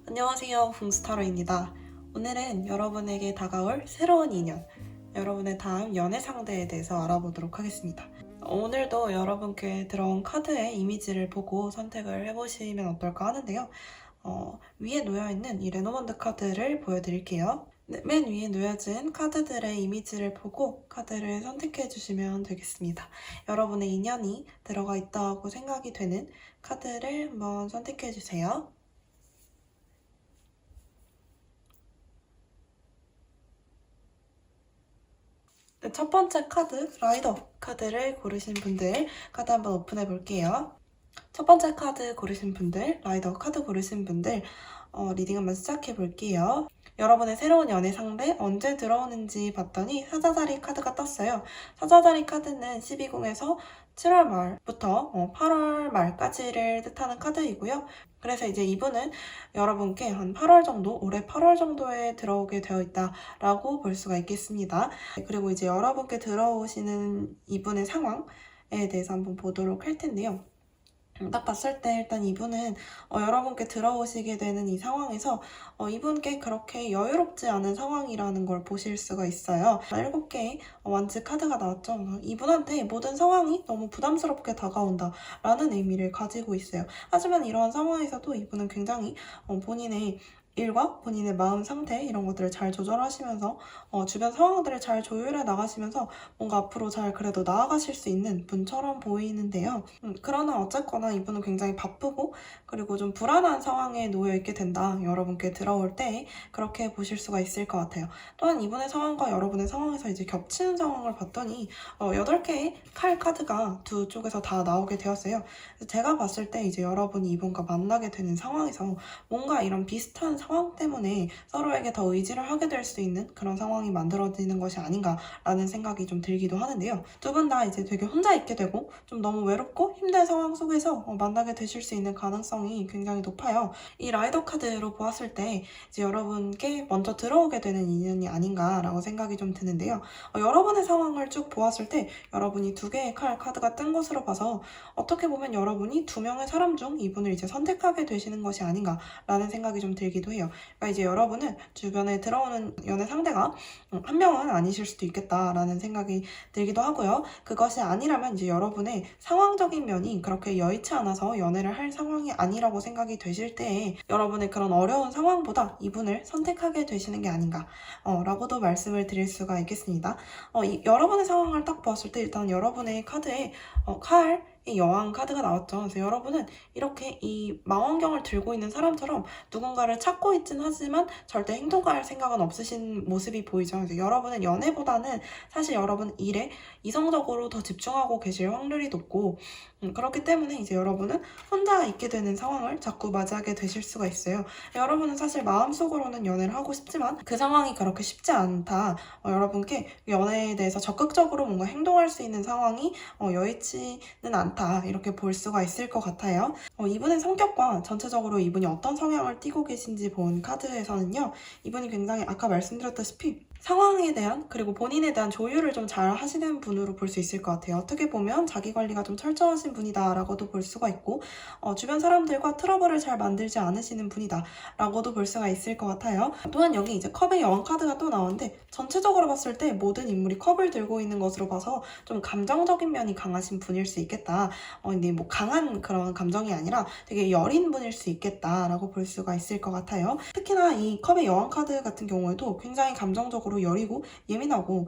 안녕하세요, 붕스타로입니다. 오늘은 여러분에게 다가올 새로운 인연, 여러분의 다음 연애 상대에 대해서 알아보도록 하겠습니다. 오늘도 여러분께 들어온 카드의 이미지를 보고 선택을 해보시면 어떨까 하는데요. 위에 놓여있는 이 레노먼드 카드를 보여드릴게요. 네, 맨 위에 놓여진 카드들의 이미지를 보고 카드를 선택해주시면 되겠습니다. 여러분의 인연이 들어가 있다고 생각이 되는 카드를 한번 선택해주세요. 네, 첫 번째 카드, 라이더 카드를 고르신 분들 카드 한번 오픈해 볼게요. 첫 번째 카드 고르신 분들, 라이더 카드 고르신 분들 리딩 한번 시작해 볼게요. 여러분의 새로운 연애 상대 언제 들어오는지 봤더니 사자자리 카드가 떴어요. 사자자리 카드는 12宮에서 7월 말부터 8월 말까지를 뜻하는 카드이고요. 그래서 이제 이분은 여러분께 한 8월 정도, 올해 8월 정도에 들어오게 되어 있다라고 볼 수가 있겠습니다. 그리고 이제 여러분께 들어오시는 이분의 상황에 대해서 한번 보도록 할 텐데요. 딱 봤을 때 일단 이분은 여러분께 들어오시게 되는 이 상황에서 이분께 그렇게 여유롭지 않은 상황이라는 걸 보실 수가 있어요. 7개의 완즈 카드가 나왔죠. 이분한테 모든 상황이 너무 부담스럽게 다가온다 라는 의미를 가지고 있어요. 하지만 이러한 상황에서도 이분은 굉장히 본인의 일과 본인의 마음 상태 이런 것들을 잘 조절하시면서 주변 상황들을 잘 조율해 나가시면서 뭔가 앞으로 잘 그래도 나아가실 수 있는 분처럼 보이는데요. 그러나 어쨌거나 이분은 굉장히 바쁘고 그리고 좀 불안한 상황에 놓여 있게 된다. 여러분께 들어올 때 그렇게 보실 수가 있을 것 같아요. 또한 이분의 상황과 여러분의 상황에서 이제 겹치는 상황을 봤더니 8개의 칼 카드가 두 쪽에서 다 나오게 되었어요. 제가 봤을 때 이제 여러분이 이분과 만나게 되는 상황에서 뭔가 이런 비슷한 상황 때문에 서로에게 더 의지를 하게 될 수 있는 그런 상황이 만들어지는 것이 아닌가라는 생각이 좀 들기도 하는데요. 두 분 다 이제 되게 혼자 있게 되고 좀 너무 외롭고 힘든 상황 속에서 만나게 되실 수 있는 가능성이 굉장히 높아요. 이 라이더 카드로 보았을 때 이제 여러분께 먼저 들어오게 되는 인연이 아닌가라고 생각이 좀 드는데요. 여러분의 상황을 쭉 보았을 때 여러분이 2개의 카드가 뜬 것으로 봐서 어떻게 보면 여러분이 2명의 사람 중 이분을 이제 선택하게 되시는 것이 아닌가라는 생각이 좀 들기도 해요. 그러니까 이제 여러분은 주변에 들어오는 연애 상대가 한 명은 아니실 수도 있겠다라는 생각이 들기도 하고요. 그것이 아니라면 이제 여러분의 상황적인 면이 그렇게 여의치 않아서 연애를 할 상황이 아니라고 생각이 되실 때 여러분의 그런 어려운 상황보다 이분을 선택하게 되시는 게 아닌가 라고도 말씀을 드릴 수가 있겠습니다. 여러분의 상황을 딱 보았을 때 일단 여러분의 카드에 이 여왕 카드가 나왔죠. 그래서 여러분은 이렇게 이 망원경을 들고 있는 사람처럼 누군가를 찾고 있진 하지만 절대 행동할 생각은 없으신 모습이 보이죠. 그래서 여러분은 연애보다는 사실 여러분 일에 이성적으로 더 집중하고 계실 확률이 높고 그렇기 때문에 이제 여러분은 혼자 있게 되는 상황을 자꾸 맞이하게 되실 수가 있어요. 여러분은 사실 마음속으로는 연애를 하고 싶지만 그 상황이 그렇게 쉽지 않다. 여러분께 연애에 대해서 적극적으로 뭔가 행동할 수 있는 상황이 여의치는 않다. 이렇게 볼 수가 있을 것 같아요. 이분의 성격과 전체적으로 이분이 어떤 성향을 띠고 계신지 본 카드에서는요. 이분이 굉장히 아까 말씀드렸다시피 상황에 대한 그리고 본인에 대한 조율을 좀 잘 하시는 분으로 볼 수 있을 것 같아요. 어떻게 보면 자기 관리가 좀 철저하신 분이다 라고도 볼 수가 있고 주변 사람들과 트러블을 잘 만들지 않으시는 분이다 라고도 볼 수가 있을 것 같아요. 또한 여기 이제 컵의 여왕 카드가 또 나오는데 전체적으로 봤을 때 모든 인물이 컵을 들고 있는 것으로 봐서 좀 감정적인 면이 강하신 분일 수 있겠다. 근데 뭐 강한 그런 감정이 아니라 되게 여린 분일 수 있겠다라고 볼 수가 있을 것 같아요. 특히나 이 컵의 여왕 카드 같은 경우에도 굉장히 감정적으로 여리고 예민하고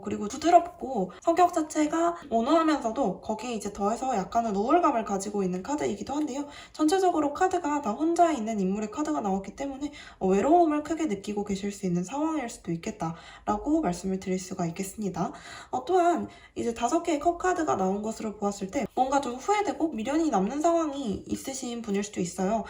그리고 부드럽고 성격 자체가 온화하면서도 거기에 이제 더해서 약간은 우울감을 가지고 있는 카드이기도 한데요. 전체적으로 카드가 다 혼자 있는 인물의 카드가 나왔기 때문에 외로움을 크게 느끼고 계실 수 있는 상황일 수도 있겠다라고 말씀을 드릴 수가 있겠습니다. 또한 이제 5개의 컵 카드가 나온 것으로 보았을 때 뭔가 좀 후회되고 미련이 남는 상황이 있으신 분일 수도 있어요.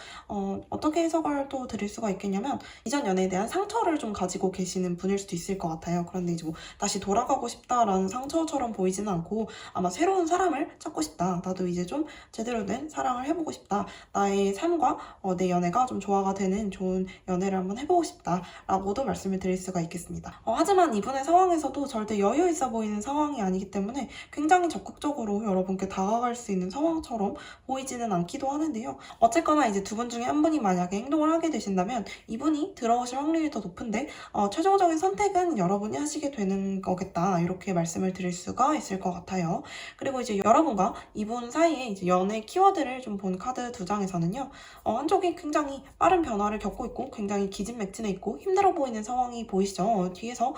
어떻게 해석을 또 드릴 수가 있겠냐면 이전 연애에 대한 상처를 좀 가지고 계시는 분일 수도 있을 것 같아요. 그런데 이제 뭐 다시 돌아가고 싶다라는 상처처럼 보이지는 않고 아마 새로운 사람을 찾고 싶다. 나도 이제 좀 제대로 된 사랑을 해보고 싶다. 나의 삶과 내 연애가 좀 조화가 되는 좋은 연애를 한번 해보고 싶다. 라고도 말씀을 드릴 수가 있겠습니다. 하지만 이분의 상황에서도 절대 여유 있어 보이는 상황이 아니기 때문에 굉장히 적극적으로 여러분께 다가갈 수 있는 상황처럼 보이지는 않기도 하는데요. 어쨌거나 이제 두 분 중에 한 분이 만약에 행동을 하게 되신다면 이분이 들어오실 확률이 더 높은데 최종적인 선택은 여러분이 하시게 되는 거겠다 이렇게 말씀을 드릴 수가 있을 것 같아요. 그리고 이제 여러분과 이분 사이에 이제 연애 키워드를 좀 본 카드 2장에서는요 한쪽이 굉장히 빠른 변화를 겪고 있고 굉장히 기진맥진해 있고 힘들어 보이는 상황이 보이시죠? 뒤에서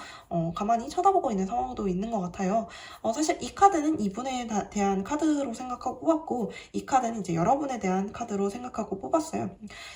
가만히 쳐다보고 있는 상황도 있는 것 같아요. 사실 이 카드는 이분에 대한 카드로 생각하고 뽑았고 이 카드는 이제 여러분에 대한 카드로 생각하고 뽑았어요.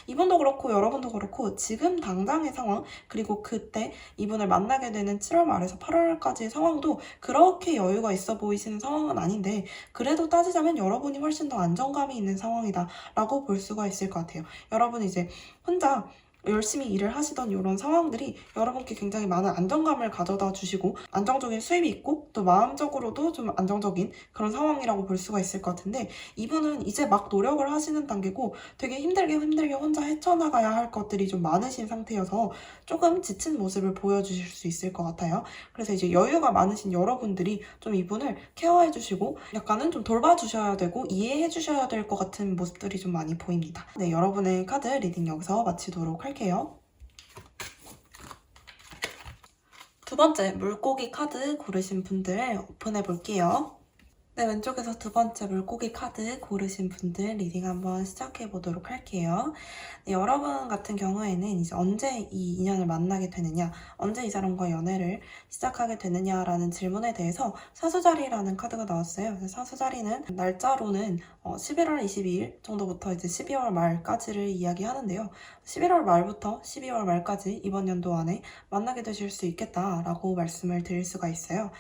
이분도 그렇고 여러분도 그렇고 지금 당장의 상황 그리고 그때 이분을 만나게 되는 7월 말에서 8월까지의 상황도 그렇게 여유가 있어 보이시는 상황은 아닌데 그래도 따지자면 여러분이 훨씬 더 안정감이 있는 상황이다 라고 볼 수가 있을 것 같아요. 여러분이 이제 혼자 열심히 일을 하시던 이런 상황들이 여러분께 굉장히 많은 안정감을 가져다 주시고 안정적인 수입이 있고 또 마음적으로도 좀 안정적인 그런 상황이라고 볼 수가 있을 것 같은데 이분은 이제 막 노력을 하시는 단계고 되게 힘들게 혼자 헤쳐나가야 할 것들이 좀 많으신 상태여서 조금 지친 모습을 보여주실 수 있을 것 같아요. 그래서 이제 여유가 많으신 여러분들이 좀 이분을 케어해 주시고 약간은 좀 돌봐주셔야 되고 이해해 주셔야 될 것 같은 모습들이 좀 많이 보입니다. 네, 여러분의 카드 리딩 여기서 마치도록 할게요. 두 번째 물고기 카드 고르신 분들 오픈해 볼게요. 네, 왼쪽에서 두 번째 물고기 카드 고르신 분들 리딩 한번 시작해 보도록 할게요. 네, 여러분 같은 경우에는 이제 언제 이 인연을 만나게 되느냐, 언제 이 사람과 연애를 시작하게 되느냐라는 질문에 대해서 사수자리라는 카드가 나왔어요. 사수자리는 날짜로는 11월 22일 정도부터 이제 12월 말까지를 이야기하는데요. 11월 말부터 12월 말까지 이번 연도 안에 만나게 되실 수 있겠다라고 말씀을 드릴 수가 있어요.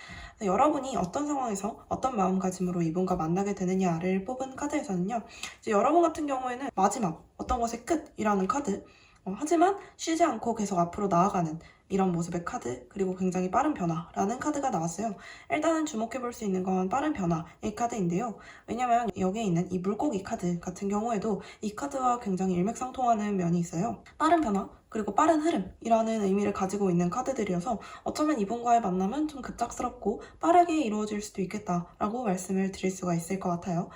여러분이 어떤 상황에서 어떤 마음가짐으로 이분과 만나게 되느냐를 뽑은 카드에서는요. 이제 여러분 같은 경우에는 마지막 어떤 것의 끝이라는 카드 하지만 쉬지 않고 계속 앞으로 나아가는 이런 모습의 카드 그리고 굉장히 빠른 변화라는 카드가 나왔어요. 일단은 주목해볼 수 있는 건 빠른 변화의 카드인데요. 왜냐면 여기에 있는 이 물고기 카드 같은 경우에도 이 카드와 굉장히 일맥상통하는 면이 있어요. 빠른 변화 그리고 빠른 흐름이라는 의미를 가지고 있는 카드들이어서 어쩌면 이분과의 만남은 좀 급작스럽고 빠르게 이루어질 수도 있겠다라고 말씀을 드릴 수가 있을 것 같아요.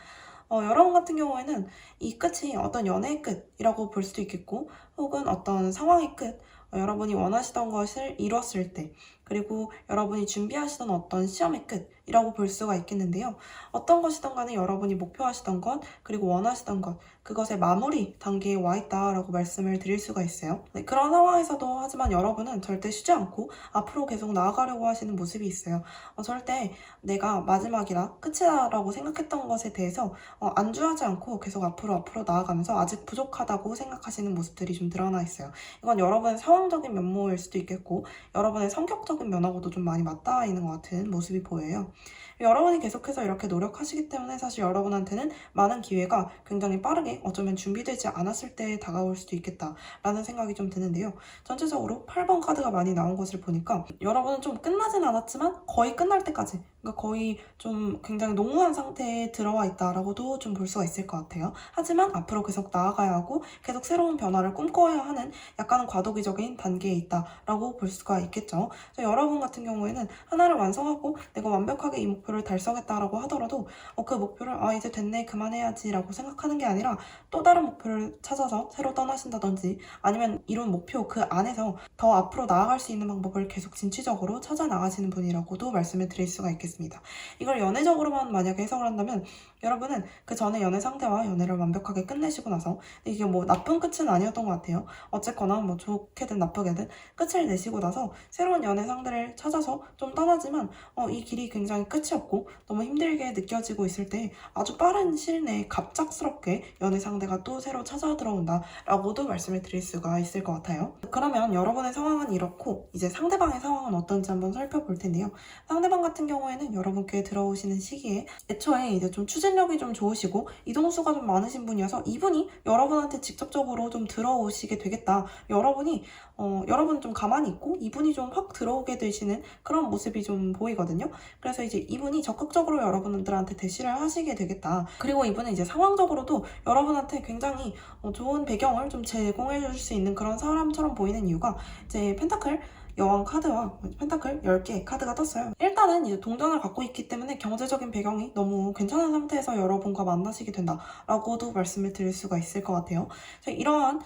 여러분 같은 경우에는 이 끝이 어떤 연애의 끝이라고 볼 수도 있겠고 혹은 어떤 상황의 끝, 여러분이 원하시던 것을 이뤘을 때 그리고 여러분이 준비하시던 어떤 시험의 끝이라고 볼 수가 있겠는데요. 어떤 것이든 간에 여러분이 목표하시던 것 그리고 원하시던 것 그것의 마무리 단계에 와 있다라고 말씀을 드릴 수가 있어요. 네, 그런 상황에서도 하지만 여러분은 절대 쉬지 않고 앞으로 계속 나아가려고 하시는 모습이 있어요. 절대 내가 마지막이다, 끝이다라고 생각했던 것에 대해서 안주하지 않고 계속 앞으로 나아가면서 아직 부족하다고 생각하시는 모습들이 좀 드러나 있어요. 이건 여러분의 상황적인 면모일 수도 있겠고 여러분의 성격적인 면하고도 좀 많이 맞닿아 있는 것 같은 모습이 보여요. 여러분이 계속해서 이렇게 노력하시기 때문에 사실 여러분한테는 많은 기회가 굉장히 빠르게 어쩌면 준비되지 않았을 때 다가올 수도 있겠다라는 생각이 좀 드는데요. 전체적으로 8번 카드가 많이 나온 것을 보니까 여러분은 좀 끝나진 않았지만 거의 끝날 때까지 그러니까 거의 좀 굉장히 농후한 상태에 들어와 있다라고도 좀 볼 수가 있을 것 같아요. 하지만 앞으로 계속 나아가야 하고 계속 새로운 변화를 꿈꿔야 하는 약간은 과도기적인 단계에 있다라고 볼 수가 있겠죠. 여러분 같은 경우에는 하나를 완성하고 내가 완벽하게 이 목표를 달성했다라고 하더라도 그 목표를 이제 됐네 그만해야지 라고 생각하는 게 아니라 또 다른 목표를 찾아서 새로 떠나신다든지 아니면 이룬 목표 그 안에서 더 앞으로 나아갈 수 있는 방법을 계속 진취적으로 찾아 나가시는 분이라고도 말씀을 드릴 수가 있겠습니다. 이걸 연애적으로만 만약에 해석을 한다면 여러분은 그 전에 연애 상대와 연애를 완벽하게 끝내시고 나서 이게 뭐 나쁜 끝은 아니었던 것 같아요. 어쨌거나 뭐 좋게든 나쁘게든 끝을 내시고 나서 새로운 연애 상대를 찾아서 좀 떠나지만 이 길이 굉장히 끝이 없고 너무 힘들게 느껴지고 있을 때 아주 빠른 시일 내에 갑작스럽게 연애 상대가 또 새로 찾아 들어온다 라고도 말씀을 드릴 수가 있을 것 같아요. 그러면 여러분의 상황은 이렇고 이제 상대방의 상황은 어떤지 한번 살펴볼 텐데요. 상대방 같은 경우에는 여러분께 들어오시는 시기에 애초에 이제 좀 추진력이 좀 좋으시고 이동수가 좀 많으신 분이어서 이분이 여러분한테 직접적으로 좀 들어오시게 되겠다. 여러분 좀 가만히 있고 이분이 좀 확 들어오게 되시는 그런 모습이 좀 보이거든요. 그래서 이제 이분이 적극적으로 여러분들한테 대시를 하시게 되겠다. 그리고 이분은 이제 상황적으로도 여러분한테 굉장히 좋은 배경을 좀 제공해 줄 수 있는 그런 사람처럼 보이는 이유가 이제 펜타클 여왕 카드와 펜타클 10개 카드가 떴어요. 일단은 이제 동전을 갖고 있기 때문에 경제적인 배경이 너무 괜찮은 상태에서 여러분과 만나시게 된다라고도 말씀을 드릴 수가 있을 것 같아요. 이러한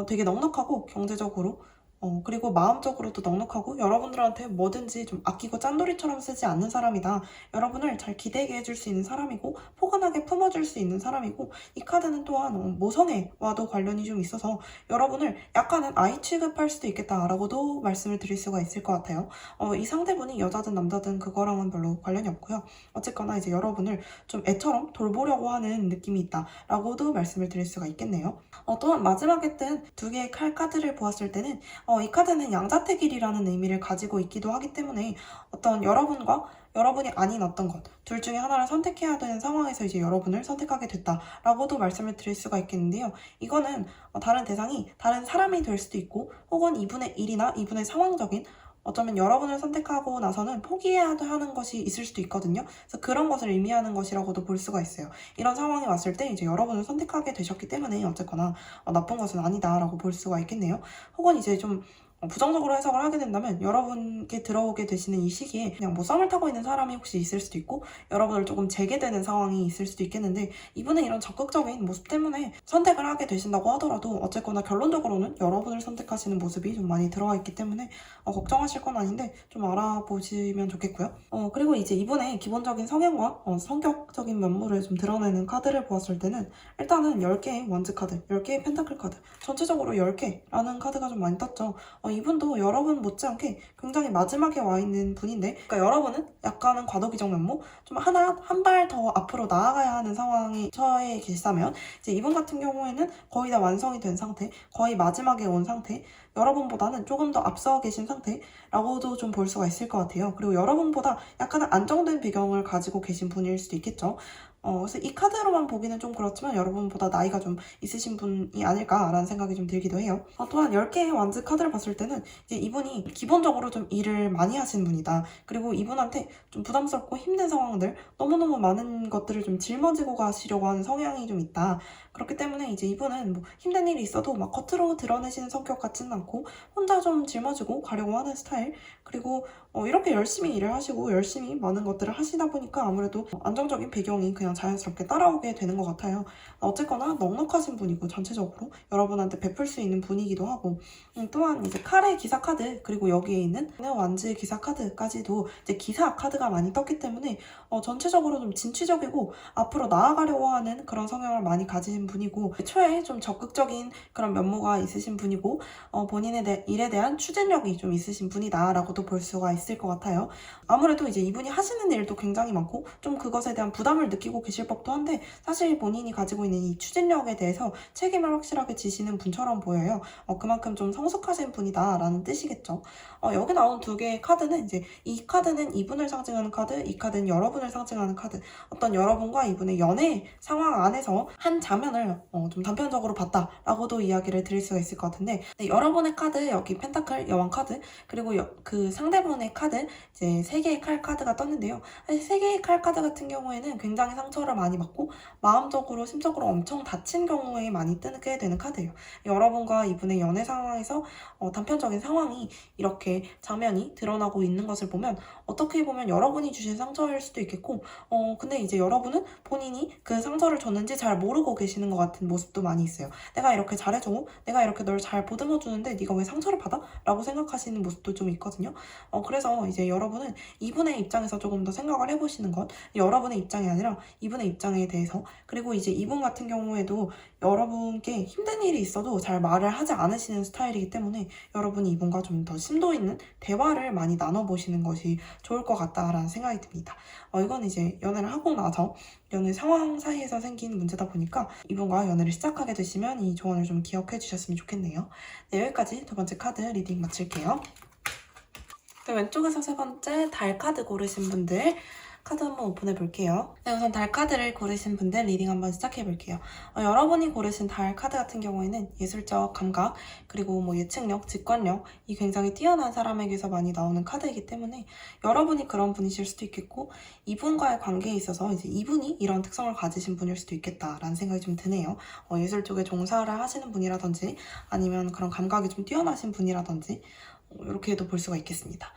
되게 넉넉하고 경제적으로 그리고 마음적으로도 넉넉하고 여러분들한테 뭐든지 좀 아끼고 짠돌이처럼 쓰지 않는 사람이다. 여러분을 잘 기대게 해줄 수 있는 사람이고 포근하게 품어줄 수 있는 사람이고 이 카드는 또한 모성애와도 관련이 좀 있어서 여러분을 약간은 아이 취급할 수도 있겠다라고도 말씀을 드릴 수가 있을 것 같아요. 이 상대분이 여자든 남자든 그거랑은 별로 관련이 없고요. 어쨌거나 이제 여러분을 좀 애처럼 돌보려고 하는 느낌이 있다라고도 말씀을 드릴 수가 있겠네요. 또한 마지막에 뜬 두 개의 칼 카드를 보았을 때는 이 카드는 양자택일이라는 의미를 가지고 있기도 하기 때문에 어떤 여러분과 여러분이 아닌 어떤 것, 둘 중에 하나를 선택해야 되는 상황에서 이제 여러분을 선택하게 됐다라고도 말씀을 드릴 수가 있겠는데요. 이거는 다른 대상이 다른 사람이 될 수도 있고 혹은 이분의 일이나 이분의 상황적인 어쩌면 여러분을 선택하고 나서는 포기해야 하는 것이 있을 수도 있거든요. 그래서 그런 것을 의미하는 것이라고도 볼 수가 있어요. 이런 상황이 왔을 때 이제 여러분을 선택하게 되셨기 때문에 어쨌거나 나쁜 것은 아니다라고 볼 수가 있겠네요. 혹은 이제 좀 부정적으로 해석을 하게 된다면 여러분께 들어오게 되시는 이 시기에 그냥 뭐 썸을 타고 있는 사람이 혹시 있을 수도 있고 여러분을 조금 제게되는 상황이 있을 수도 있겠는데 이분은 이런 적극적인 모습 때문에 선택을 하게 되신다고 하더라도 어쨌거나 결론적으로는 여러분을 선택하시는 모습이 좀 많이 들어와 있기 때문에 걱정하실 건 아닌데 좀 알아보시면 좋겠고요. 그리고 이제 이분의 기본적인 성향과 성격적인 면모를 좀 드러내는 카드를 보았을 때는 일단은 10개의 원즈 카드, 10개의 펜타클 카드 전체적으로 10개라는 카드가 좀 많이 떴죠. 이분도 여러분 못지않게 굉장히 마지막에 와 있는 분인데 그러니까 여러분은 약간은 과도기적 면모 좀 한 발 더 앞으로 나아가야 하는 상황에 처해 계시다면 이제 이분 같은 경우에는 거의 다 완성이 된 상태 거의 마지막에 온 상태 여러분보다는 조금 더 앞서 계신 상태라고도 좀 볼 수가 있을 것 같아요. 그리고 여러분보다 약간은 안정된 배경을 가지고 계신 분일 수도 있겠죠. 그래서 이 카드로만 보기는 좀 그렇지만 여러분보다 나이가 좀 있으신 분이 아닐까라는 생각이 좀 들기도 해요. 또한 10개의 완즈 카드를 봤을 때는 이제 이분이 기본적으로 좀 일을 많이 하시는 분이다. 그리고 이분한테 좀 부담스럽고 힘든 상황들, 너무너무 많은 것들을 좀 짊어지고 가시려고 하는 성향이 좀 있다. 그렇기 때문에 이제 이분은 뭐 힘든 일이 있어도 막 겉으로 드러내시는 성격 같지는 않고 혼자 좀 짊어지고 가려고 하는 스타일. 그리고 이렇게 열심히 일을 하시고 열심히 많은 것들을 하시다 보니까 아무래도 안정적인 배경이 그냥 자연스럽게 따라오게 되는 것 같아요. 어쨌거나 넉넉하신 분이고 전체적으로 여러분한테 베풀 수 있는 분이기도 하고 또한 이제 칼의 기사 카드 그리고 여기에 있는 완즈의 기사 카드까지도 이제 기사 카드가 많이 떴기 때문에 전체적으로 좀 진취적이고 앞으로 나아가려고 하는 그런 성향을 많이 가지신 분이고 애초에 좀 적극적인 그런 면모가 있으신 분이고 본인의 일에 대한 추진력이 좀 있으신 분이다 라고도 볼 수가 있을 것 같아요. 아무래도 이제 이분이 하시는 일도 굉장히 많고 좀 그것에 대한 부담을 느끼고 계실 법도 한데 사실 본인이 가지고 있는 이 추진력에 대해서 책임을 확실하게 지시는 분처럼 보여요. 그만큼 좀 성숙하신 분이다 라는 뜻이겠죠. 여기 나온 두 개의 카드는 이제 이 카드는 이분을 상징하는 카드, 이 카드는 여러분을 상징하는 카드. 어떤 여러분과 이분의 연애 상황 안에서 한 장면을 좀 단편적으로 봤다라고도 이야기를 드릴 수가 있을 것 같은데 여러분의 카드, 여기 펜타클 여왕 카드 그리고 그 상대분의 카드 이제 3개의 칼 카드가 떴는데요. 3개의 칼 카드 같은 경우에는 굉장히 상처를 많이 받고 마음적으로 심적으로 엄청 다친 경우에 많이 뜨게 되는 카드예요. 여러분과 이분의 연애 상황에서 단편적인 상황이 이렇게 장면이 드러나고 있는 것을 보면 어떻게 보면 여러분이 주신 상처일 수도 있겠고 근데 이제 여러분은 본인이 그 상처를 줬는지 잘 모르고 계시는 것 같은 모습도 많이 있어요. 내가 이렇게 잘해주고 내가 이렇게 널 잘 보듬어 주는데 네가 왜 상처를 받아? 라고 생각하시는 모습도 좀 있거든요. 그래서 이제 여러분은 이분의 입장에서 조금 더 생각을 해보시는 것, 여러분의 입장이 아니라 이분의 입장에 대해서, 그리고 이제 이분 같은 경우에도 여러분께 힘든 일이 있어도 잘 말을 하지 않으시는 스타일이기 때문에 여러분이 이분과 좀 더 심도 있는 대화를 많이 나눠보시는 것이 좋을 것 같다라는 생각이 듭니다. 이건 이제 연애를 하고 나서 연애 상황 사이에서 생긴 문제다 보니까 이분과 연애를 시작하게 되시면 이 조언을 좀 기억해 주셨으면 좋겠네요. 네, 여기까지 두 번째 카드 리딩 마칠게요. 네, 왼쪽에서 세 번째 달 카드 고르신 분들 카드 한번 오픈해 볼게요. 네, 우선 달 카드를 고르신 분들 리딩 한번 시작해 볼게요. 여러분이 고르신 달 카드 같은 경우에는 예술적 감각, 그리고 뭐 예측력, 직관력이 굉장히 뛰어난 사람에게서 많이 나오는 카드이기 때문에 여러분이 그런 분이실 수도 있겠고 이분과의 관계에 있어서 이제 이분이 이런 특성을 가지신 분일 수도 있겠다라는 생각이 좀 드네요. 예술 쪽에 종사를 하시는 분이라든지 아니면 그런 감각이 좀 뛰어나신 분이라든지 이렇게도 볼 수가 있겠습니다.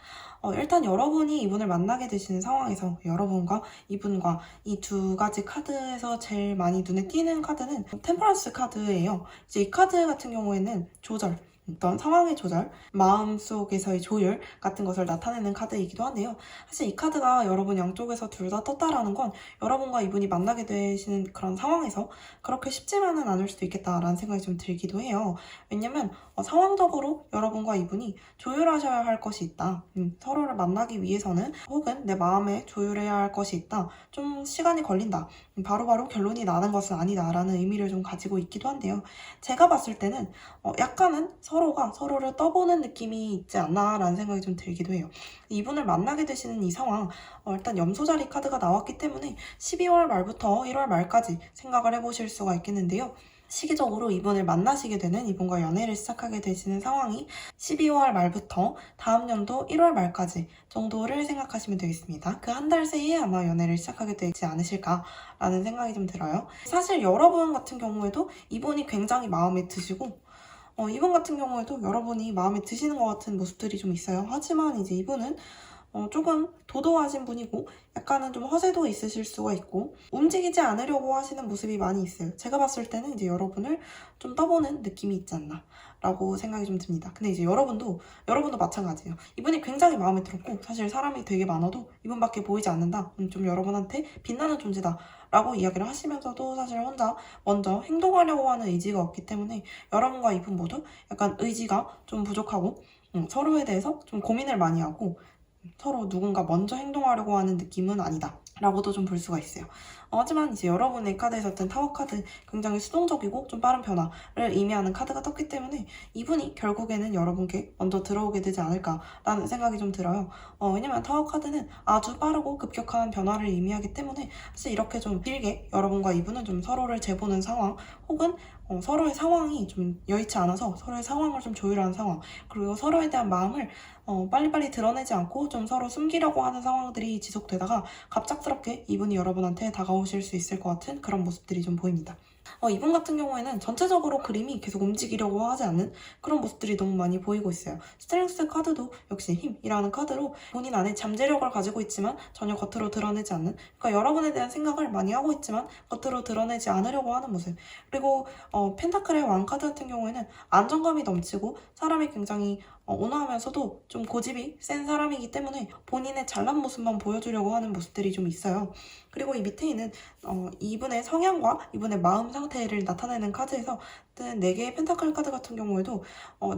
일단 여러분이 이분을 만나게 되시는 상황에서 여러분과 이분과 이 두 가지 카드에서 제일 많이 눈에 띄는 카드는 템퍼런스 카드예요. 이제 이 카드 같은 경우에는 조절, 어떤 상황의 조절, 마음속에서의 조율 같은 것을 나타내는 카드이기도 한데요. 사실 이 카드가 여러분 양쪽에서 둘 다 떴다라는 건 여러분과 이분이 만나게 되시는 그런 상황에서 그렇게 쉽지만은 않을 수도 있겠다라는 생각이 좀 들기도 해요. 왜냐면 상황적으로 여러분과 이분이 조율하셔야 할 것이 있다. 서로를 만나기 위해서는 혹은 내 마음에 조율해야 할 것이 있다. 좀 시간이 걸린다. 바로바로 결론이 나는 것은 아니다라는 의미를 좀 가지고 있기도 한데요. 제가 봤을 때는 약간은 서로가 서로를 떠보는 느낌이 있지 않나라는 생각이 좀 들기도 해요. 이분을 만나게 되시는 이 상황, 일단 염소자리 카드가 나왔기 때문에 12월 말부터 1월 말까지 생각을 해보실 수가 있겠는데요. 시기적으로 이분을 만나시게 되는, 이분과 연애를 시작하게 되시는 상황이 12월 말부터 다음 연도 1월 말까지 정도를 생각하시면 되겠습니다. 그 한 달 사이에 아마 연애를 시작하게 되지 않으실까라는 생각이 좀 들어요. 사실 여러분 같은 경우에도 이분이 굉장히 마음에 드시고 이분 같은 경우에도 여러분이 마음에 드시는 것 같은 모습들이 좀 있어요. 하지만 이제 이분은 조금 도도하신 분이고 약간은 좀 허세도 있으실 수가 있고 움직이지 않으려고 하시는 모습이 많이 있어요. 제가 봤을 때는 이제 여러분을 좀 떠보는 느낌이 있지 않나 라고 생각이 좀 듭니다. 근데 이제 여러분도 마찬가지예요. 이분이 굉장히 마음에 들었고 사실 사람이 되게 많아도 이분밖에 보이지 않는다. 좀 여러분한테 빛나는 존재다 라고 이야기를 하시면서도 사실 혼자 먼저 행동하려고 하는 의지가 없기 때문에 여러분과 이분 모두 약간 의지가 좀 부족하고 서로에 대해서 좀 고민을 많이 하고 서로 누군가 먼저 행동하려고 하는 느낌은 아니다 라고도 좀 볼 수가 있어요. 하지만 이제 여러분의 카드에서 뜬 타워 카드, 굉장히 수동적이고 좀 빠른 변화를 의미하는 카드가 떴기 때문에 이분이 결국에는 여러분께 먼저 들어오게 되지 않을까라는 생각이 좀 들어요. 왜냐면 타워 카드는 아주 빠르고 급격한 변화를 의미하기 때문에 사실 이렇게 좀 길게 여러분과 이분은 좀 서로를 재보는 상황, 혹은 서로의 상황이 좀 여의치 않아서 서로의 상황을 좀 조율하는 상황, 그리고 서로에 대한 마음을 빨리빨리 드러내지 않고 좀 서로 숨기려고 하는 상황들이 지속되다가 갑작스럽게 이분이 여러분한테 다가오실 수 있을 것 같은 그런 모습들이 좀 보입니다. 이분 같은 경우에는 전체적으로 그림이 계속 움직이려고 하지 않는 그런 모습들이 너무 많이 보이고 있어요. 스트렝스 카드도 역시 힘이라는 카드로 본인 안에 잠재력을 가지고 있지만 전혀 겉으로 드러내지 않는, 그러니까 여러분에 대한 생각을 많이 하고 있지만 겉으로 드러내지 않으려고 하는 모습. 그리고 펜타클의 왕 카드 같은 경우에는 안정감이 넘치고 사람이 굉장히 온화하면서도 좀 고집이 센 사람이기 때문에 본인의 잘난 모습만 보여주려고 하는 모습들이 좀 있어요. 그리고 이 밑에 있는 이분의 성향과 이분의 마음 상태를 나타내는 카드에서 뜬 4개의 펜타클 카드 같은 경우에도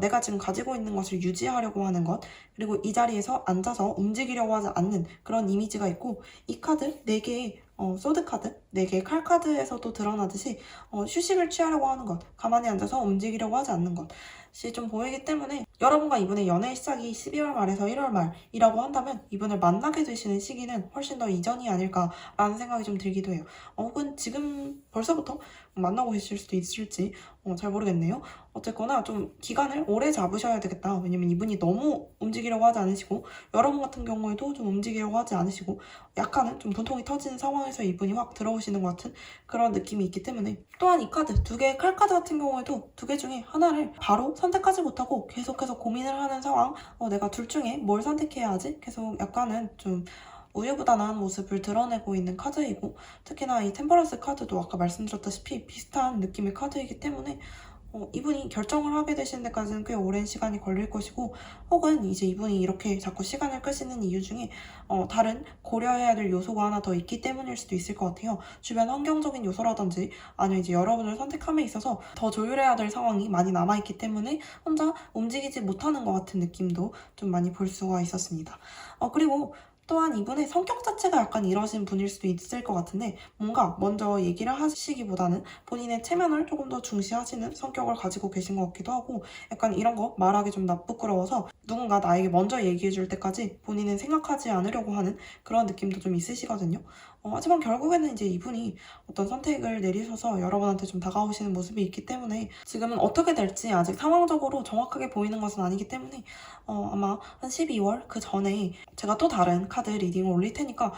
내가 지금 가지고 있는 것을 유지하려고 하는 것, 그리고 이 자리에서 앉아서 움직이려고 하지 않는 그런 이미지가 있고, 이 카드 4개의 소드 카드, 4개의 칼 카드에서도 드러나듯이 휴식을 취하려고 하는 것, 가만히 앉아서 움직이려고 하지 않는 것이 좀 보이기 때문에 여러분과 이분의 연애 시작이 12월 말에서 1월 말이라고 한다면 이분을 만나게 되시는 시기는 훨씬 더 이전이 아닐까라는 생각이 좀 들기도 해요. 혹은 지금 벌써부터 만나고 계실 수도 있을지 잘 모르겠네요. 어쨌거나 좀 기간을 오래 잡으셔야 되겠다. 왜냐면 이분이 너무 움직이려고 하지 않으시고 여러분 같은 경우에도 좀 움직이려고 하지 않으시고 약간은 좀 분통이 터지는 상황에서 이분이 확 들어오시는 것 같은 그런 느낌이 있기 때문에 또한 이 카드, 두 개의 칼카드 같은 경우에도 두 개 중에 하나를 바로 선택하지 못하고 계속해서 고민을 하는 상황, 내가 둘 중에 뭘 선택해야 하지? 계속 약간은 좀 우유부단한 모습을 드러내고 있는 카드이고 특히나 이 템퍼런스 카드도 아까 말씀드렸다시피 비슷한 느낌의 카드이기 때문에 이분이 결정을 하게 되시는 데까지는 꽤 오랜 시간이 걸릴 것이고 혹은 이제 이분이 이렇게 자꾸 시간을 끄시는 이유 중에 다른 고려해야 될 요소가 하나 더 있기 때문일 수도 있을 것 같아요. 주변 환경적인 요소라든지 아니면 이제 여러분을 선택함에 있어서 더 조율해야 될 상황이 많이 남아있기 때문에 혼자 움직이지 못하는 것 같은 느낌도 좀 많이 볼 수가 있었습니다. 그리고 또한 이분의 성격 자체가 약간 이러신 분일 수도 있을 것 같은데 뭔가 먼저 얘기를 하시기보다는 본인의 체면을 조금 더 중시하시는 성격을 가지고 계신 것 같기도 하고 약간 이런 거 말하기 좀 부끄러워서 누군가 나에게 먼저 얘기해 줄 때까지 본인은 생각하지 않으려고 하는 그런 느낌도 좀 있으시거든요. 하지만 결국에는 이제 이분이 어떤 선택을 내리셔서 여러분한테 좀 다가오시는 모습이 있기 때문에 지금은 어떻게 될지 아직 상황적으로 정확하게 보이는 것은 아니기 때문에 아마 한 12월 그 전에 제가 또 다른 카드 리딩을 올릴 테니까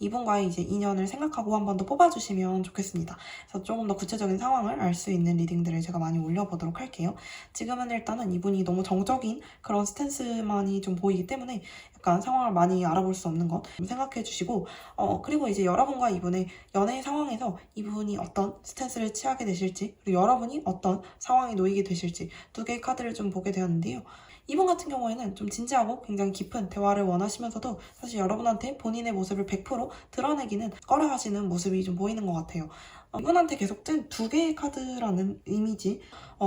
이분과의 이제 인연을 생각하고 한 번 더 뽑아주시면 좋겠습니다. 그래서 조금 더 구체적인 상황을 알 수 있는 리딩들을 제가 많이 올려보도록 할게요. 지금은 일단은 이분이 너무 정적인 그런 스탠스만이 좀 보이기 때문에 약간 상황을 많이 알아볼 수 없는 것 생각해 주시고 그리고 이제 여러분과 이분의 연애 상황에서 이분이 어떤 스탠스를 취하게 되실지 그리고 여러분이 어떤 상황에 놓이게 되실지 두 개의 카드를 좀 보게 되었는데요. 이분 같은 경우에는 좀 진지하고 굉장히 깊은 대화를 원하시면서도 사실 여러분한테 본인의 모습을 100% 드러내기는 꺼려하시는 모습이 좀 보이는 것 같아요. 이분한테 계속 뜬 두 개의 카드라는 이미지,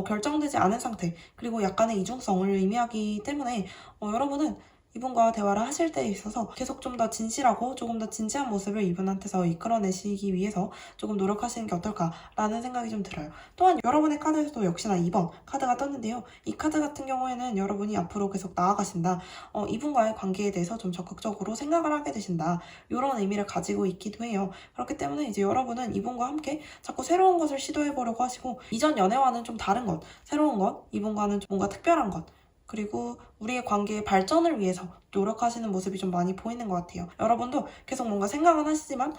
결정되지 않은 상태, 그리고 약간의 이중성을 의미하기 때문에 여러분은 이분과 대화를 하실 때에 있어서 계속 좀 더 진실하고 조금 더 진지한 모습을 이분한테서 이끌어내시기 위해서 조금 노력하시는 게 어떨까라는 생각이 좀 들어요. 또한 여러분의 카드에서도 역시나 2번 카드가 떴는데요. 이 카드 같은 경우에는 여러분이 앞으로 계속 나아가신다. 이분과의 관계에 대해서 좀 적극적으로 생각을 하게 되신다. 이런 의미를 가지고 있기도 해요. 그렇기 때문에 이제 여러분은 이분과 함께 자꾸 새로운 것을 시도해보려고 하시고 이전 연애와는 좀 다른 것, 새로운 것, 이분과는 좀 뭔가 특별한 것 그리고 우리의 관계의 발전을 위해서 노력하시는 모습이 좀 많이 보이는 것 같아요. 여러분도 계속 뭔가 생각은 하시지만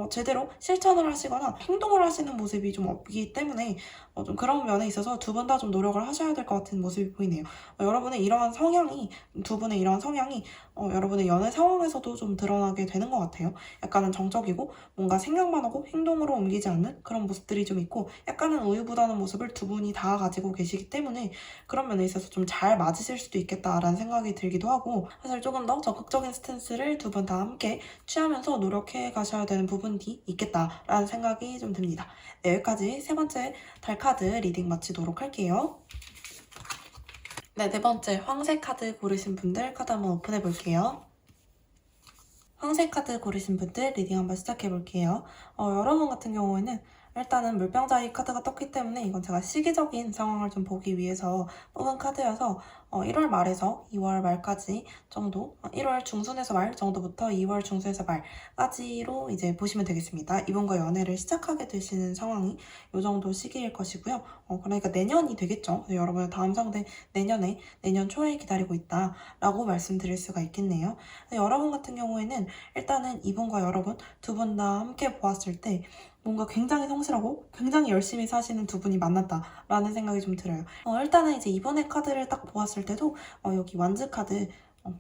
제대로 실천을 하시거나 행동을 하시는 모습이 좀 없기 때문에 좀 그런 면에 있어서 두 분 다 좀 노력을 하셔야 될 것 같은 모습이 보이네요. 여러분의 이러한 성향이 두 분의 이러한 성향이 여러분의 연애 상황에서도 좀 드러나게 되는 것 같아요. 약간은 정적이고 뭔가 생각만 하고 행동으로 옮기지 않는 그런 모습들이 좀 있고 약간은 우유부단한 모습을 두 분이 다 가지고 계시기 때문에 그런 면에 있어서 좀 잘 맞으실 수도 있겠다라는 생각이 들기도 하고 사실 조금 더 적극적인 스탠스를 두 분 다 함께 취하면서 노력해 가셔야 되는 부분이 있겠다라는 생각이 좀 듭니다. 네, 여기까지 세 번째 달카드 리딩 마치도록 할게요. 네, 네 번째 황새 카드 고르신 분들 카드 한번 오픈해 볼게요. 황새 카드 고르신 분들 리딩 한번 시작해 볼게요. 여러분 같은 경우에는 일단은 물병자의 카드가 떴기 때문에 이건 제가 시기적인 상황을 좀 보기 위해서 뽑은 카드여서 1월 말에서 2월 말까지 정도 1월 중순에서 말 정도부터 2월 중순에서 말까지로 이제 보시면 되겠습니다. 이분과 연애를 시작하게 되시는 상황이 이 정도 시기일 것이고요. 그러니까 내년이 되겠죠. 여러분의 다음 상대 내년 초에 기다리고 있다라고 말씀드릴 수가 있겠네요. 여러분 같은 경우에는 일단은 이분과 여러분 두 분 다 함께 보았을 때 뭔가 굉장히 성실하고 굉장히 열심히 사시는 두 분이 만났다라는 생각이 좀 들어요. 일단은 이제 이번에 카드를 딱 보았을 때도 여기 완즈 카드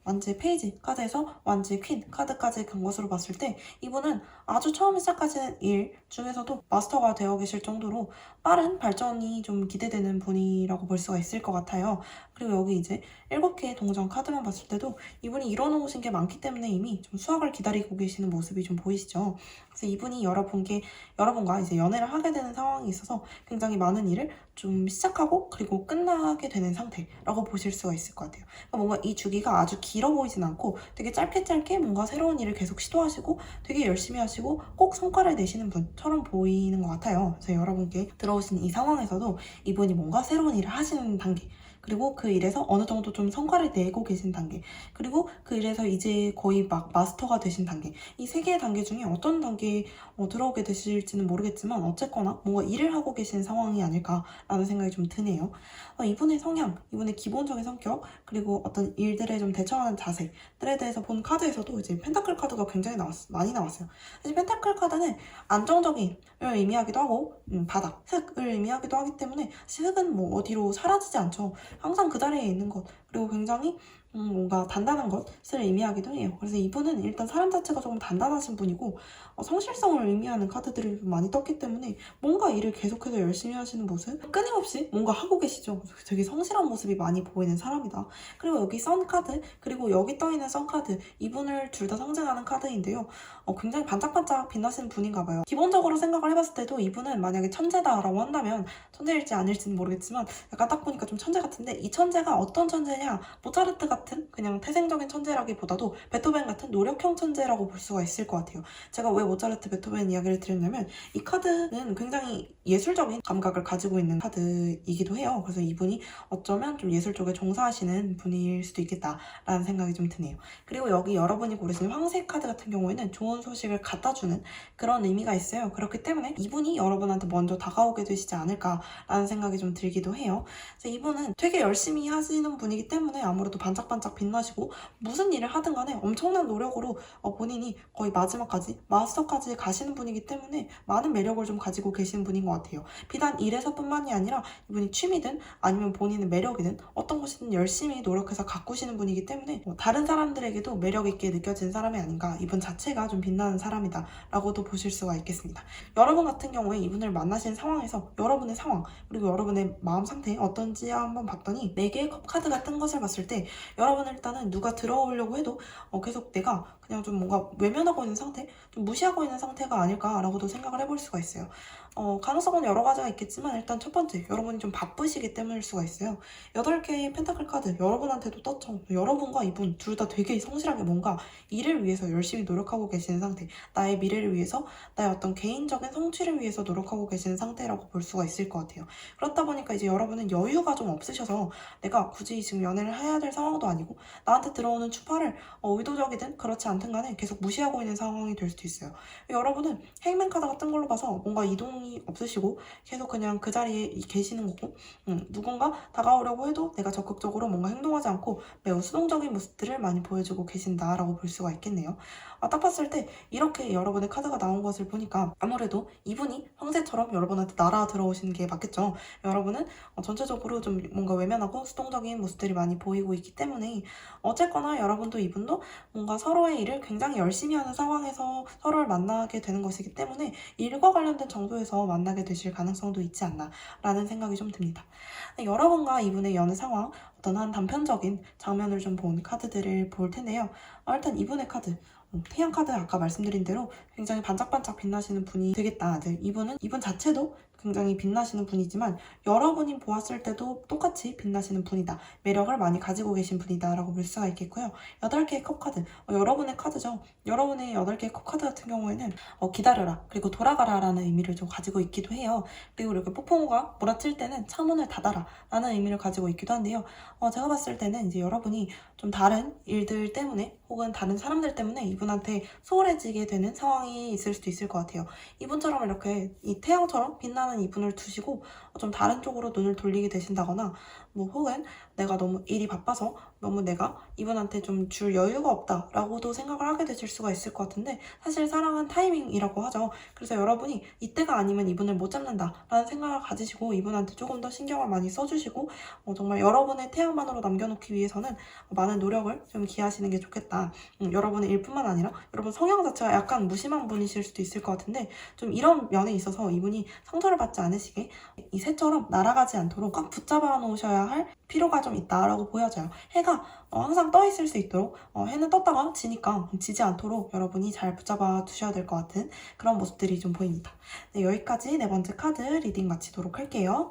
완즈 페이지 카드에서 완즈 퀸 카드까지 간 것으로 봤을 때 이분은 아주 처음에 시작하시는 일 중에서도 마스터가 되어 계실 정도로 빠른 발전이 좀 기대되는 분이라고 볼 수가 있을 것 같아요. 그리고 여기 이제 7개의 동전 카드만 봤을 때도 이분이 이뤄놓으신 게 많기 때문에 이미 좀 수확을 기다리고 계시는 모습이 좀 보이시죠. 그래서 이분이 여러분과 이제 연애를 하게 되는 상황이 있어서 굉장히 많은 일을 좀 시작하고 그리고 끝나게 되는 상태라고 보실 수가 있을 것 같아요. 그러니까 뭔가 이 주기가 아주 길어 보이진 않고 되게 짧게 뭔가 새로운 일을 계속 시도하시고 되게 열심히 하시고 꼭 성과를 내시는 분처럼 보이는 것 같아요. 그래서 여러분께 들어오신 이 상황에서도 이분이 뭔가 새로운 일을 하시는 단계 그리고 그 일에서 어느 정도 좀 성과를 내고 계신 단계, 그리고 그 일에서 이제 거의 막 마스터가 되신 단계, 이 세 개의 단계 중에 어떤 단계에 들어오게 되실지는 모르겠지만 어쨌거나 뭔가 일을 하고 계신 상황이 아닐까라는 생각이 좀 드네요. 이분의 성향, 이분의 기본적인 성격, 그리고 어떤 일들에 좀 대처하는 자세들에 대해서 본 카드에서도 이제 펜타클 카드가 굉장히 많이 나왔어요. 사실 펜타클 카드는 안정적인을 의미하기도 하고 바닥, 흙을 의미하기도 하기 때문에 사실 흙은 뭐 어디로 사라지지 않죠. 항상 그 자리에 있는 것, 그리고 굉장히 뭔가 단단한 것을 의미하기도 해요. 그래서 이분은 일단 사람 자체가 조금 단단하신 분이고 성실성을 의미하는 카드들이 좀 많이 떴기 때문에 뭔가 일을 계속해서 열심히 하시는 모습, 끊임없이 뭔가 하고 계시죠. 되게 성실한 모습이 많이 보이는 사람이다. 그리고 여기 선 카드, 그리고 여기 떠있는 선 카드, 이분을 둘 다 상징하는 카드인데요. 굉장히 반짝반짝 빛나시는 분인가 봐요. 기본적으로 생각을 해봤을 때도 이분은 만약에 천재다라고 한다면, 천재일지 아닐지는 모르겠지만 약간 딱 보니까 좀 천재 같은데, 이 천재가 어떤 천재냐, 모차르트 같은 그냥 태생적인 천재라기보다도 베토벤 같은 노력형 천재라고 볼 수가 있을 것 같아요. 제가 왜 모차르트, 베토벤 이야기를 드렸냐면 이 카드는 굉장히 예술적인 감각을 가지고 있는 카드이기도 해요. 그래서 이분이 어쩌면 좀 예술 쪽에 종사하시는 분일 수도 있겠다라는 생각이 좀 드네요. 그리고 여기 여러분이 고르신 황새 카드 같은 경우에는 좋은 소식을 갖다주는 그런 의미가 있어요. 그렇기 때문에 이분이 여러분한테 먼저 다가오게 되시지 않을까라는 생각이 좀 들기도 해요. 그래서 이분은 되게 열심히 하시는 분이기 때문에 아무래도 반짝반짝 빛나시고 무슨 일을 하든 간에 엄청난 노력으로 본인이 거의 마지막까지 마스터까지 가시는 분이기 때문에 많은 매력을 좀 가지고 계신 분인 것 같아요. 비단 일에서뿐만이 아니라 이분이 취미든 아니면 본인의 매력이든 어떤 것이든 열심히 노력해서 가꾸시는 분이기 때문에 다른 사람들에게도 매력있게 느껴진 사람이 아닌가, 이분 자체가 좀 빛나는 사람이다 라고도 보실 수가 있겠습니다. 여러분 같은 경우에 이분을 만나신 상황에서 여러분의 상황, 그리고 여러분의 마음 상태 어떤지 한번 봤더니 4개의 컵 카드가 뜬 것을 봤을 때 여러분은 일단은 누가 들어오려고 해도 계속 내가 그냥 좀 뭔가 외면하고 있는 상태, 좀 무시하고 있는 상태가 아닐까라고도 생각을 해볼 수가 있어요. 가능성은 여러 가지가 있겠지만 일단 첫 번째, 여러분이 좀 바쁘시기 때문일 수가 있어요. 8개의 펜타클 카드 여러분한테도 떴죠. 여러분과 이분 둘 다 되게 성실하게 뭔가 일을 위해서 열심히 노력하고 계시는 상태, 나의 미래를 위해서, 나의 어떤 개인적인 성취를 위해서 노력하고 계시는 상태라고 볼 수가 있을 것 같아요. 그렇다 보니까 이제 여러분은 여유가 좀 없으셔서 내가 굳이 지금 연애를 해야 될 상황도 아니고 나한테 들어오는 추파를 의도적이든 그렇지 않든 간에 계속 무시하고 있는 상황이 될 수도 있어요. 여러분은 행맨 카드가 뜬 걸로 봐서 뭔가 이동이 없으시고 계속 그냥 그 자리에 계시는 거고, 누군가 다가오려고 해도 내가 적극적으로 뭔가 행동하지 않고 매우 수동적인 모습들을 많이 보여주고 계신다라고 볼 수가 있겠네요. 딱 봤을 때 이렇게 여러분의 카드가 나온 것을 보니까 아무래도 이분이 황새처럼 여러분한테 날아 들어오시는 게 맞겠죠. 여러분은 전체적으로 좀 뭔가 외면하고 수동적인 모습들이 많이 보이고 있기 때문에 어쨌거나 여러분도 이분도 뭔가 서로의 일을 굉장히 열심히 하는 상황에서 서로를 만나게 되는 것이기 때문에 일과 관련된 정도에서 만나게 되실 가능성도 있지 않나 라는 생각이 좀 듭니다. 여러분과 이분의 연애 상황, 어떤 한 단편적인 장면을 좀 본 카드들을 볼 텐데요. 일단 이분의 카드, 태양 카드 아까 말씀드린 대로 굉장히 반짝반짝 빛나시는 분이 되겠다. 이분 자체도 굉장히 빛나시는 분이지만 여러분이 보았을 때도 똑같이 빛나시는 분이다. 매력을 많이 가지고 계신 분이다 라고 볼 수가 있겠고요. 8개의 컵 카드, 여러분의 카드죠. 여러분의 8개의 컵 카드 같은 경우에는 기다려라, 그리고 돌아가라 라는 의미를 좀 가지고 있기도 해요. 그리고 이렇게 폭풍우가 몰아칠 때는 창문을 닫아라 라는 의미를 가지고 있기도 한데요. 제가 봤을 때는 이제 여러분이 좀 다른 일들 때문에 혹은 다른 사람들 때문에 이분한테 소홀해지게 되는 상황이 있을 수도 있을 것 같아요. 이분처럼 이렇게 이 태양처럼 빛나는 이분을 두시고 좀 다른 쪽으로 눈을 돌리게 되신다거나, 혹은 내가 너무 일이 바빠서 너무 내가 이분한테 좀 줄 여유가 없다라고도 생각을 하게 되실 수가 있을 것 같은데, 사실 사랑은 타이밍이라고 하죠. 그래서 여러분이 이때가 아니면 이분을 못 잡는다라는 생각을 가지시고 이분한테 조금 더 신경을 많이 써주시고 정말 여러분의 태양만으로 남겨놓기 위해서는 많은 노력을 좀 기하시는 게 좋겠다. 여러분의 일뿐만 아니라 여러분 성향 자체가 약간 무심한 분이실 수도 있을 것 같은데, 좀 이런 면에 있어서 이분이 상처를 받지 않으시게 이 새처럼 날아가지 않도록 꽉 붙잡아 놓으셔야 할 필요가 좀 있다라고 보여져요. 해가 항상 떠 있을 수 있도록, 해는 떴다가 지니까 지지 않도록 여러분이 잘 붙잡아 두셔야 될 것 같은 그런 모습들이 좀 보입니다. 네, 여기까지 4번째 카드 리딩 마치도록 할게요.